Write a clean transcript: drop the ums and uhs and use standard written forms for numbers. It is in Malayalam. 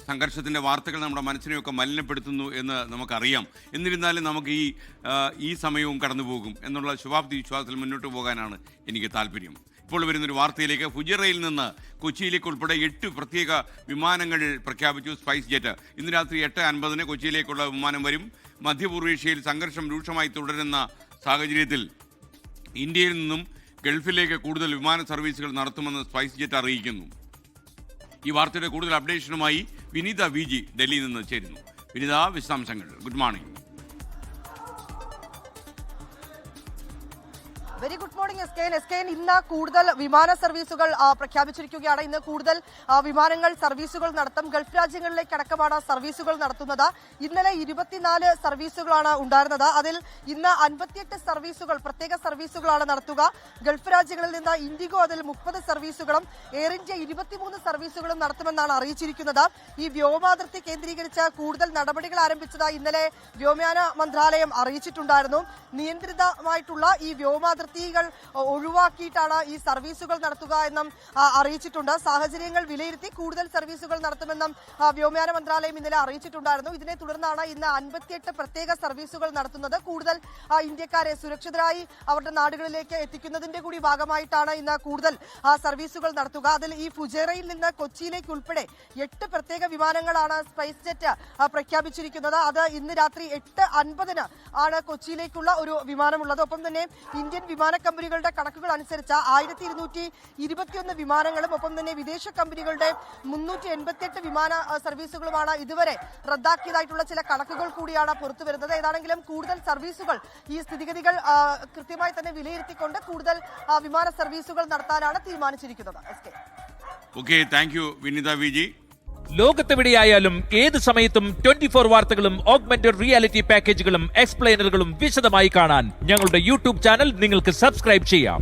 സംഘർഷത്തിൻ്റെ വാർത്തകൾ നമ്മുടെ മനസ്സിനെയൊക്കെ മലിനപ്പെടുത്തുന്നു എന്ന് നമുക്കറിയാം. എന്നിരുന്നാലും നമുക്ക് ഈ സമയവും കടന്നു പോകും എന്നുള്ള ശുഭാപ്തി വിശ്വാസത്തിൽ മുന്നോട്ട് പോകാനാണ് എനിക്ക് താല്പര്യം. ഇപ്പോൾ വരുന്നൊരു വാർത്തയിലേക്ക്. ഫുജിറയിൽ നിന്ന് കൊച്ചിയിലേക്ക് ഉൾപ്പെടെ 8 പ്രത്യേക വിമാനങ്ങൾ പ്രഖ്യാപിച്ചു സ്പൈസ് ജെറ്റ്. ഇന്ന് രാത്രി 8:50 കൊച്ചിയിലേക്കുള്ള വിമാനം വരും. മധ്യപൂർവേഷ്യയിൽ സംഘർഷം രൂക്ഷമായി തുടരുന്ന സാഹചര്യത്തിൽ ഇന്ത്യയിൽ നിന്നും ഗൾഫിലേക്ക് കൂടുതൽ വിമാന സർവീസുകൾ നടത്തുമെന്ന് സ്പൈസ് ജെറ്റ് അറിയിക്കുന്നു. ഈ വാർത്തയുടെ കൂടുതൽ അപ്ഡേഷനുമായി വിനീത VG ഡൽഹിയിൽ നിന്ന് ചേരുന്നു. വിനീത, വിശദാംശങ്ങൾ. Good morning. Very good morning എസ്കെൻ. ഇന്ന് കൂടുതൽ വിമാന സർവീസുകൾ പ്രഖ്യാപിച്ചിരിക്കുകയാണ്. ഇന്ന് കൂടുതൽ വിമാനങ്ങൾ സർവീസുകൾ നടത്തും. ഗൾഫ് രാജ്യങ്ങളിലേക്കടക്കമാണ് സർവീസുകൾ നടത്തുന്നത്. ഇന്നലെ 24 സർവീസുകളാണ് ഉണ്ടായിരുന്നത്. അതിൽ ഇന്ന് 58 സർവീസുകൾ പ്രത്യേക സർവീസുകളാണ് നടത്തുക. ഗൾഫ് രാജ്യങ്ങളിൽ നിന്ന് ഇൻഡിഗോ അതിൽ 30 സർവീസുകളും എയർ ഇന്ത്യ 23 സർവീസുകളും നടത്തുമെന്നാണ് അറിയിച്ചിരിക്കുന്നത്. ഈ വ്യോമാതിർത്തി കേന്ദ്രീകരിച്ച് കൂടുതൽ നടപടികൾ ആരംഭിച്ചത് ഇന്നലെ വ്യോമയാന മന്ത്രാലയം അറിയിച്ചിട്ടുണ്ടായിരുന്നു. നിയന്ത്രിതമായിട്ടുള്ള ഈ വ്യോമാതിർത്തി ഒഴിവാക്കിയിട്ടാണ് ഈ സർവീസുകൾ നടത്തുക എന്നും അറിയിച്ചിട്ടുണ്ട്. സാഹചര്യങ്ങൾ വിലയിരുത്തി കൂടുതൽ സർവീസുകൾ നടത്തുമെന്നും വ്യോമയാന മന്ത്രാലയം ഇന്നലെ അറിയിച്ചിട്ടുണ്ടായിരുന്നു. ഇതിനെ തുടർന്നാണ് ഇന്ന് 58 പ്രത്യേക സർവീസുകൾ നടത്തുന്നത്. കൂടുതൽ ഇന്ത്യക്കാരെ സുരക്ഷിതരായി അവരുടെ നാടുകളിലേക്ക് എത്തിക്കുന്നതിന്റെ കൂടി ഭാഗമായിട്ടാണ് ഇന്ന് കൂടുതൽ സർവീസുകൾ നടത്തുക. അതിൽ ഈ ഫുജൈറയിൽ നിന്ന് കൊച്ചിയിലേക്ക് ഉൾപ്പെടെ 8 പ്രത്യേക വിമാനങ്ങളാണ് സ്പൈസ് ജെറ്റ് പ്രഖ്യാപിച്ചിരിക്കുന്നത്. അത് ഇന്ന് രാത്രി 8:50 ആണ് കൊച്ചിയിലേക്കുള്ള ഒരു വിമാനമുള്ളത്. ഒപ്പം തന്നെ ഇന്ത്യൻ വിമാന കമ്പനികളുടെ കണക്കുകൾ അനുസരിച്ച് 1221 വിമാനങ്ങളും ഒപ്പം തന്നെ വിദേശ കമ്പനികളുടെ 388 വിമാന സർവീസുകളുമാണ് ഇതുവരെ റദ്ദാക്കിയതായിട്ടുള്ള ചില കണക്കുകൾ കൂടിയാണ് പുറത്തു വരുന്നത്. ഏതാണെങ്കിലും കൂടുതൽ സർവീസുകൾ ഈ സ്ഥിതിഗതികൾ കൃത്യമായി തന്നെ വിലയിരുത്തിക്കൊണ്ട് കൂടുതൽ വിമാന സർവീസുകൾ നടത്താനാണ് തീരുമാനിച്ചിരിക്കുന്നത്. Okay, thank you Vineetha VG. ലോകത്തെവിടെയായാലും ഏത് സമയത്തും 24 വാർത്തകളും ഓഗ്മെന്റഡ് റിയാലിറ്റി പാക്കേജുകളും എക്സ്പ്ലെയിനറുകളും വിശദമായി കാണാൻ ഞങ്ങളുടെ യൂട്യൂബ് ചാനൽ നിങ്ങൾക്ക് സബ്സ്ക്രൈബ് ചെയ്യാം.